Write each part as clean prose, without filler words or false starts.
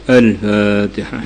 الفاتحة.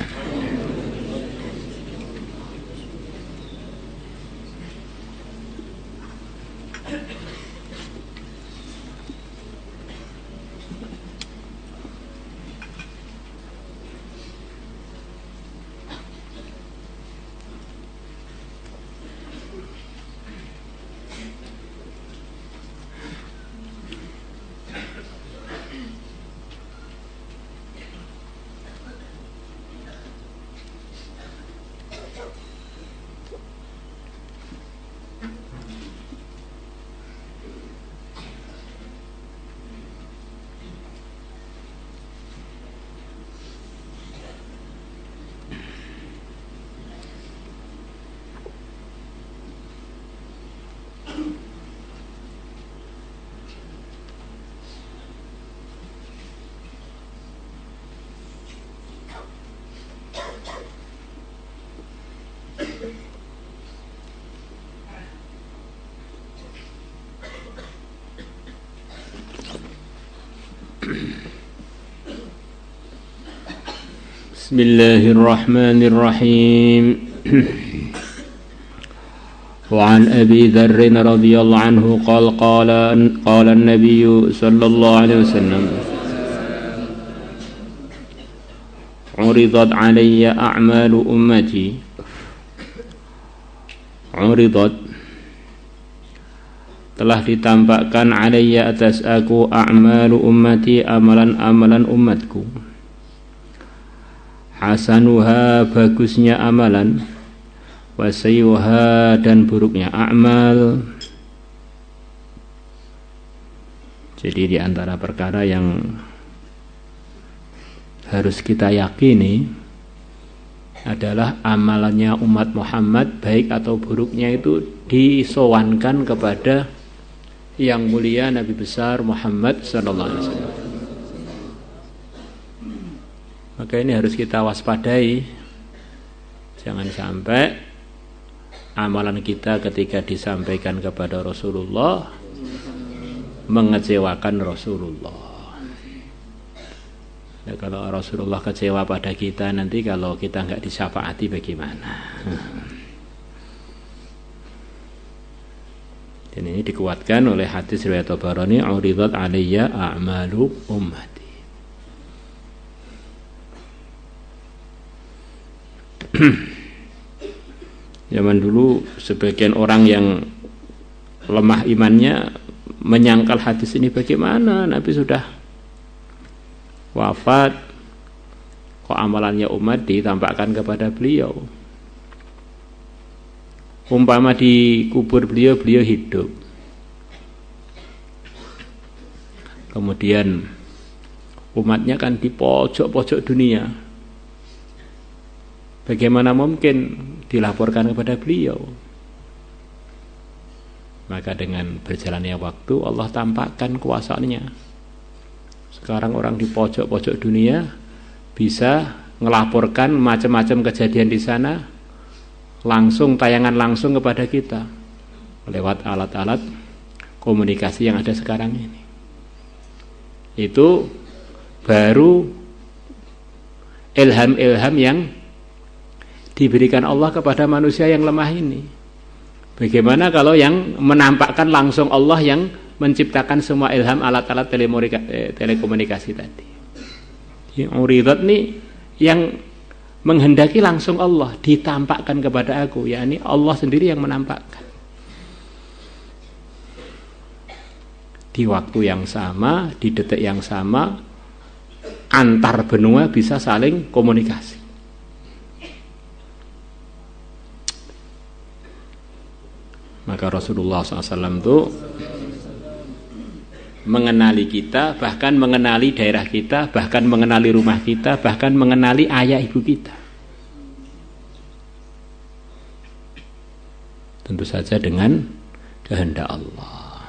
بسم الله الرحمن الرحيم. وعن أبي ذر رضي الله عنه قال النبي صلى الله عليه وسلم عرضت علي أعمال أمتي telah ditampakkan alayya atas aku a'malu ummati, amalan-amalan umatku, hasanuha bagusnya amalan, wasayuha dan buruknya a'mal. Jadi di antara perkara yang harus kita yakini adalah amalannya umat Muhammad, baik atau buruknya, itu disowankan kepada yang mulia Nabi besar Muhammad sallallahu alaihi wasallam. Maka ini harus kita waspadai. Jangan sampai amalan kita ketika disampaikan kepada Rasulullah mengecewakan Rasulullah. Ya, kalau Rasulullah kecewa pada kita, nanti kalau kita enggak disyafaati bagaimana? Dan ini dikuatkan oleh hadis riwayat Tabarani, uridat alayya a'malu ummati. Zaman dulu sebagian orang yang lemah imannya menyangkal hadis ini, bagaimana Nabi sudah wafat kok amalannya umat ditampakkan kepada beliau. Umpama di kubur beliau hidup, kemudian umatnya kan di pojok-pojok dunia, bagaimana mungkin dilaporkan kepada beliau? Maka dengan berjalannya waktu Allah tampakkan kuasanya. Sekarang orang di pojok-pojok dunia bisa ngelaporkan macam-macam kejadian di sana, langsung tayangan langsung kepada kita lewat alat-alat komunikasi yang ada sekarang ini. Itu baru ilham-ilham yang diberikan Allah kepada manusia yang lemah ini. Bagaimana kalau yang menampakkan langsung Allah yang menciptakan semua ilham alat-alat telekomunikasi tadi. Yang uridat nih yang menghendaki langsung Allah ditampakkan kepada aku, yakni Allah sendiri yang menampakkan. Di waktu yang sama, di detik yang sama, antar benua bisa saling komunikasi. Maka Rasulullah SAW itu mengenali kita, bahkan mengenali daerah kita, bahkan mengenali rumah kita, bahkan mengenali ayah ibu kita. Tentu saja dengan kehendak Allah.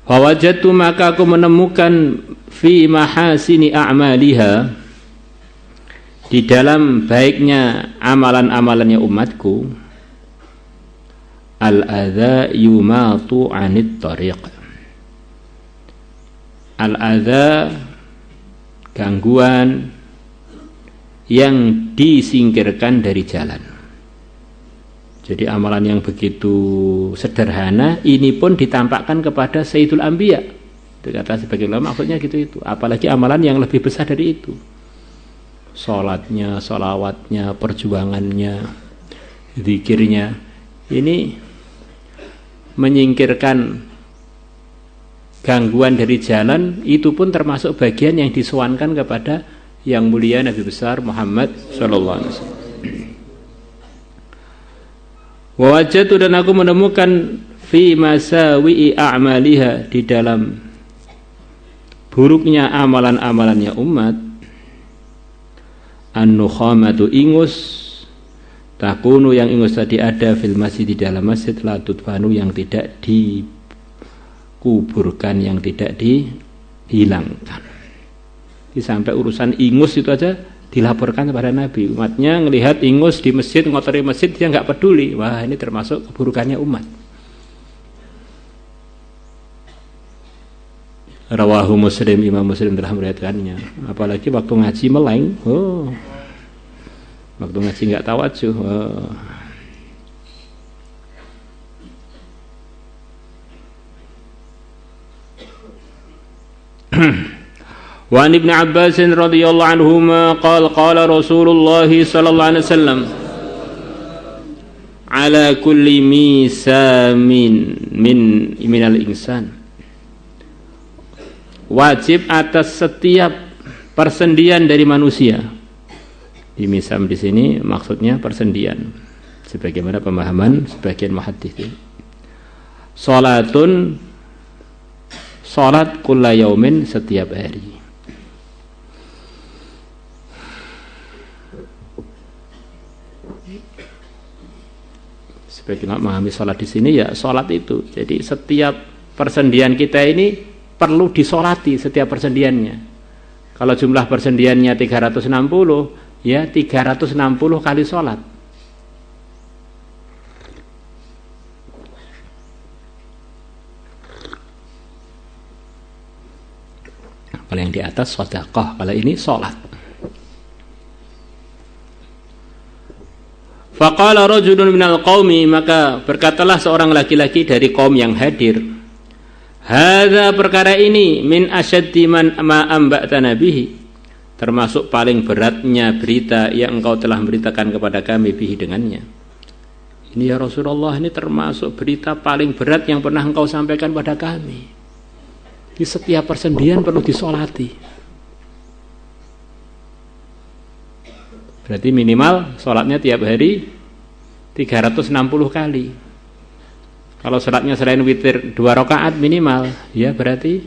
Fawajadtu, maka aku menemukan fi mahasini a'maliha, di dalam baiknya amalan-amalannya umatku, al-adza yumatu 'anit tariq, al-adza, gangguan yang disingkirkan dari jalan. Jadi amalan yang begitu sederhana ini pun ditampakkan kepada Sayyidul Anbiya. Kata sebagian ulama maksudnya gitu itu. Apalagi amalan yang lebih besar dari itu. Salatnya, sholawatnya, perjuangannya, zikirnya. Ini menyingkirkan gangguan dari jalan, itu pun termasuk bagian yang disuankan kepada yang mulia Nabi besar Muhammad sallallahu alaihi wasallam. Wa wajadtu, dan aku menemukan fi masawi'i a'maliha, di dalam buruknya amalan-amalannya umat, an-nukhamatu, ingus, takunu, yang ingus tadi ada fil masjid, di dalam masjid, la tudfanu, yang tidak dikuburkan, yang tidak dihilangkan. Sampai urusan ingus itu aja dilaporkan kepada Nabi. Umatnya ngelihat ingus di masjid, ngotori masjid, dia nggak peduli. Wah, ini termasuk keburukannya umat. Rawahu Muslim, Imam Muslim telah meriwayatkannya. Apalagi waktu ngaji meleng, waktu ngaji nggak tawadhuh. Wa an Ibnu Abbas radhiyallahu anhuma qala Rasulullah sallallahu alaihi wasallam, ala kulli misamin minal insan, wajib atas setiap persendian dari manusia. Di misam di sini maksudnya persendian, sebagaimana pemahaman sebagian muhaddits. Salat kulla yaumin, setiap hari. Sebagian memahami salat di sini ya salat itu. Jadi setiap persendian kita ini perlu disolati, setiap persendiannya. Kalau jumlah persendiannya 360, ya 360 kali sholat. Kalau yang di atas sedekah, kalau ini sholat. Faqala rajulun minal qaumi, maka berkatalah seorang laki-laki dari kaum yang hadir, hadza, perkara ini, min asyaddi ma amba'tana bihi, termasuk paling beratnya berita yang engkau telah memberitakan kepada kami bihi, dengannya. Ini ya Rasulullah, ini termasuk berita paling berat yang pernah engkau sampaikan pada kami. Di setiap persendian perlu disolati. Berarti minimal sholatnya tiap hari 360 kali. Kalau sholatnya selain witir 2 rakaat minimal, ya berarti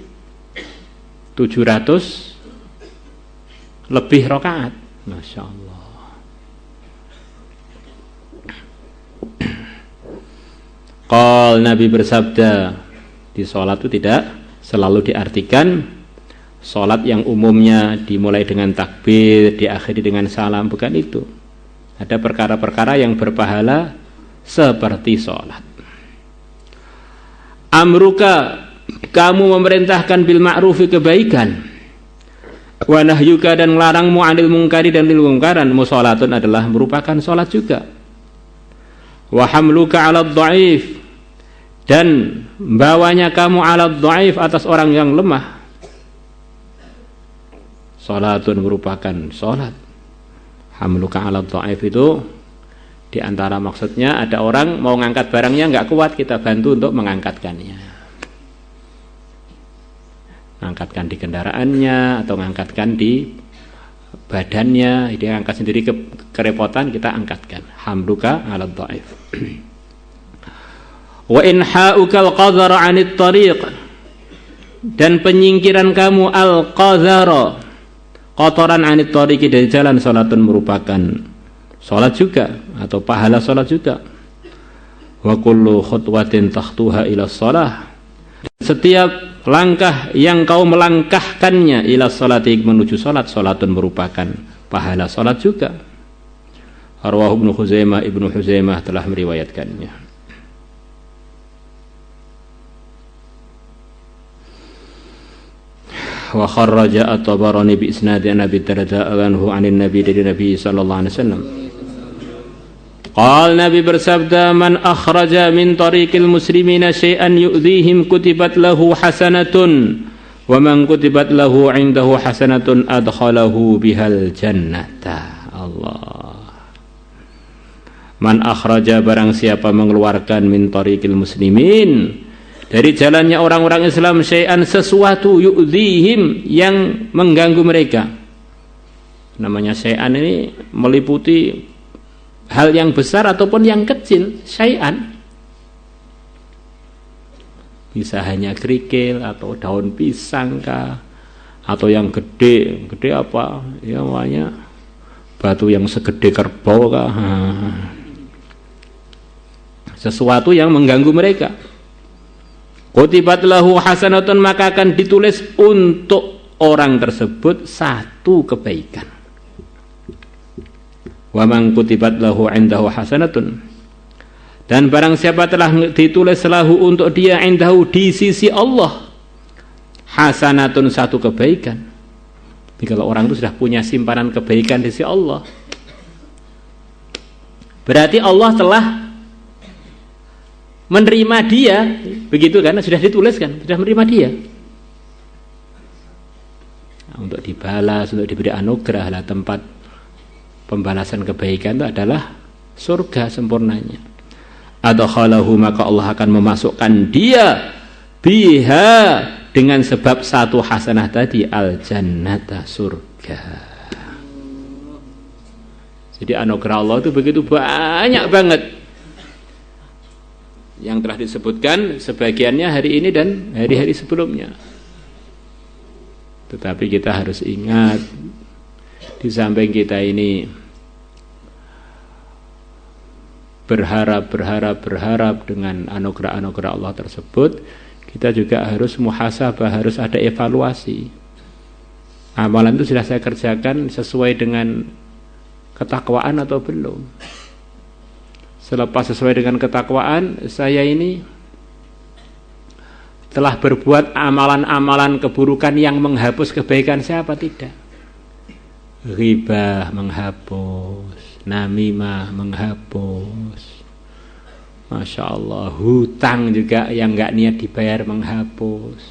700 lebih rakaat. Masya Allah. Qal, Nabi bersabda, di sholat itu tidak selalu diartikan sholat yang umumnya dimulai dengan takbir, diakhiri dengan salam, bukan itu. Ada perkara-perkara yang berpahala seperti sholat. Amruka, kamu memerintahkan bil ma'rufi, kebaikan, wa nahyuka, dan melarangmu anil mungkari, dan lil mungkaran, musolatun, adalah merupakan sholat juga. Wa hamluka ala dhaif, dan bawanya kamu ala dhaif, atas orang yang lemah, sholatun, merupakan sholat. Hamluka ala dhaif itu diantara maksudnya ada orang mau ngangkat barangnya nggak kuat, kita bantu untuk mengangkatkannya, ngangkatkan di kendaraannya atau ngangkatkan di badannya, dia angkat sendiri kerepotan, kita angkatkan. Hamluka ala dhaif. Wa inha'uka al-qadhara 'anit tariq, dan penyingkiran kamu al-qadhara, kotoran, 'anit tariqi, dari jalan, salatun, merupakan salat juga atau pahala salat juga. Wa kullu khutwatin takhtuha ila shalah, setiap langkah yang kau melangkahkannya ila sholati, menuju salat, salatun, merupakan pahala salat juga. Rawahu Ibnu Huzaimah telah meriwayatkannya. wa kharraja at-Tabarani bi isnad Abi Darda anhu 'anil Nabi dari Nabi sallallahu alaihi wasallam. Qal Nabi bersabda, man akhraja min tariqil muslimina syai'an yu'dhihim kutibat lahu hasanatun wa man kutibat lahu 'indahu hasanatun adkhalahu bihal jannata. Allah. Man akhraja, barang siapa mengeluarkan min tariqil muslimin, dari jalannya orang-orang Islam, syai'an, sesuatu, yu'dhihim, yang mengganggu mereka. Namanya syai'an ini meliputi hal yang besar ataupun yang kecil. Syai'an bisa hanya kerikil atau daun pisang kah, atau yang gede apa ya, namanya batu yang segede kerbau kah, sesuatu yang mengganggu mereka. Kutibat lahu hasanatun, maka akan ditulis untuk orang tersebut satu kebaikan. Wa man kutibat lahu 'indahu hasanatun, dan barang siapa telah ditulis lahu untuk dia, 'indahu, di sisi Allah, hasanatun, satu kebaikan. Jadi kalau orang itu sudah punya simpanan kebaikan di sisi Allah, berarti Allah telah menerima dia, begitu, karena sudah ditulis kan, sudah menerima dia. Nah, untuk dibalas, untuk diberi anugerah lah, tempat pembalasan kebaikan itu adalah surga sempurnanya. Adkhalahu, maka Allah akan memasukkan dia biha, dengan sebab satu hasanah tadi, al jannata, surga. Jadi anugerah Allah itu begitu banyak banget, yang telah disebutkan sebagiannya hari ini dan hari-hari sebelumnya. Tetapi kita harus ingat, di samping kita ini berharap dengan anugerah-anugerah Allah tersebut, kita juga harus muhasabah, harus ada evaluasi. Amalan itu sudah saya kerjakan sesuai dengan ketakwaan atau belum? Selepas sesuai dengan ketakwaan, saya ini telah berbuat amalan-amalan keburukan yang menghapus kebaikan saya apa tidak? Ghibah menghapus, namimah menghapus, Masya Allah, hutang juga yang nggak niat dibayar menghapus.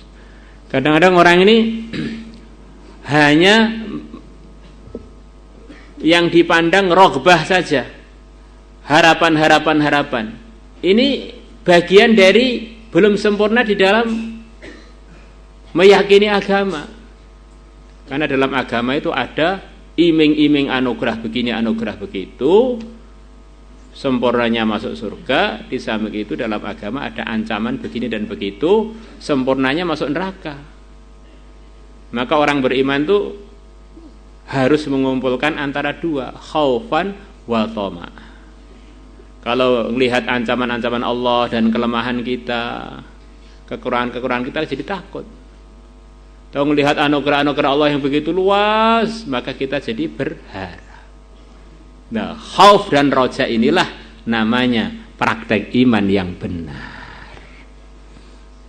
Kadang-kadang orang ini hanya yang dipandang rogbah saja, harapan. Ini bagian dari belum sempurna di dalam meyakini agama. Karena dalam agama itu ada iming-iming anugerah begini, anugerah begitu, sempurnanya masuk surga. Di samping itu dalam agama ada ancaman begini dan begitu, sempurnanya masuk neraka. Maka orang beriman itu harus mengumpulkan antara dua, khaufan wa tama. Kalau melihat ancaman-ancaman Allah dan kelemahan kita, kekurangan-kekurangan kita, jadi takut. Kalau melihat anugerah-anugerah Allah yang begitu luas, maka kita jadi berharap. Nah, khauf dan roja inilah namanya praktek iman yang benar.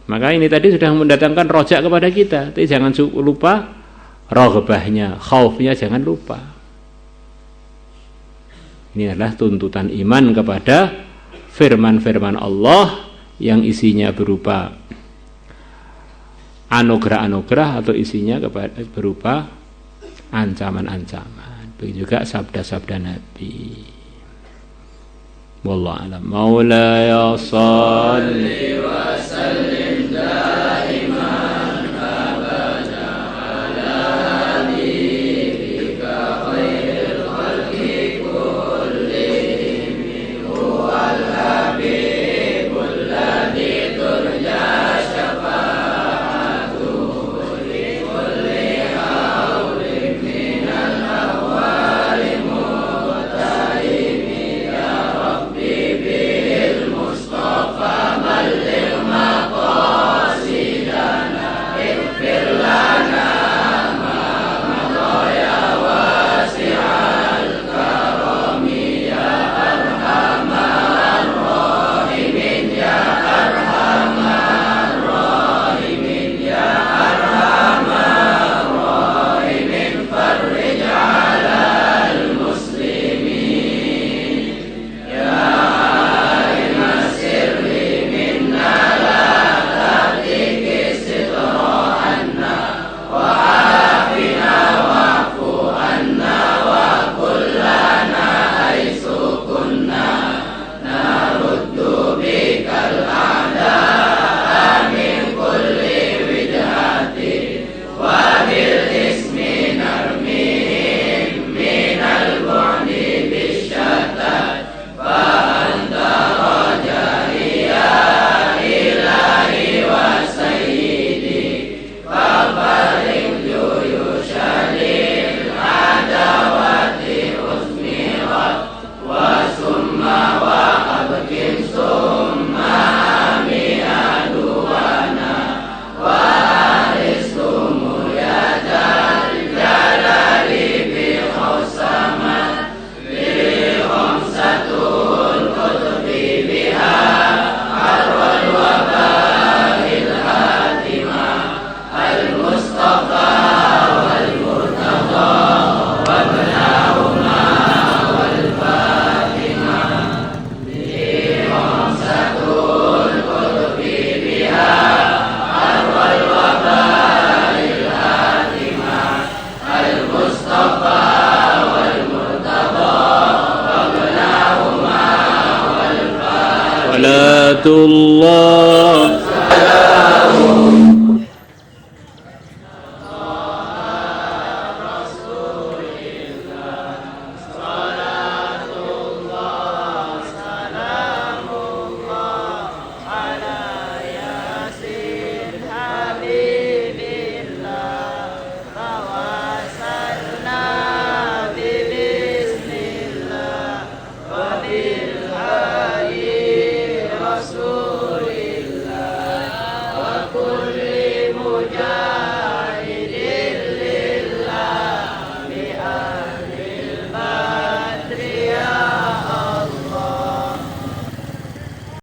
Maka ini tadi sudah mendatangkan roja kepada kita. Tapi jangan lupa rogbahnya, khaufnya jangan lupa. Ini adalah tuntutan iman kepada firman-firman Allah yang isinya berupa anugerah-anugerah atau isinya berupa ancaman-ancaman. Begitu juga sabda-sabda Nabi. Wallahu a'lam. Maulaya shalli wa sallim daiman abada ala habibika khairil khalqi kullihim, huwal habibul ladzi turja syafa'atuhu li kulli hawlin minal ahwali muhtahimi ya Rabbi bil Mustafa balligh maqam warahmatullahi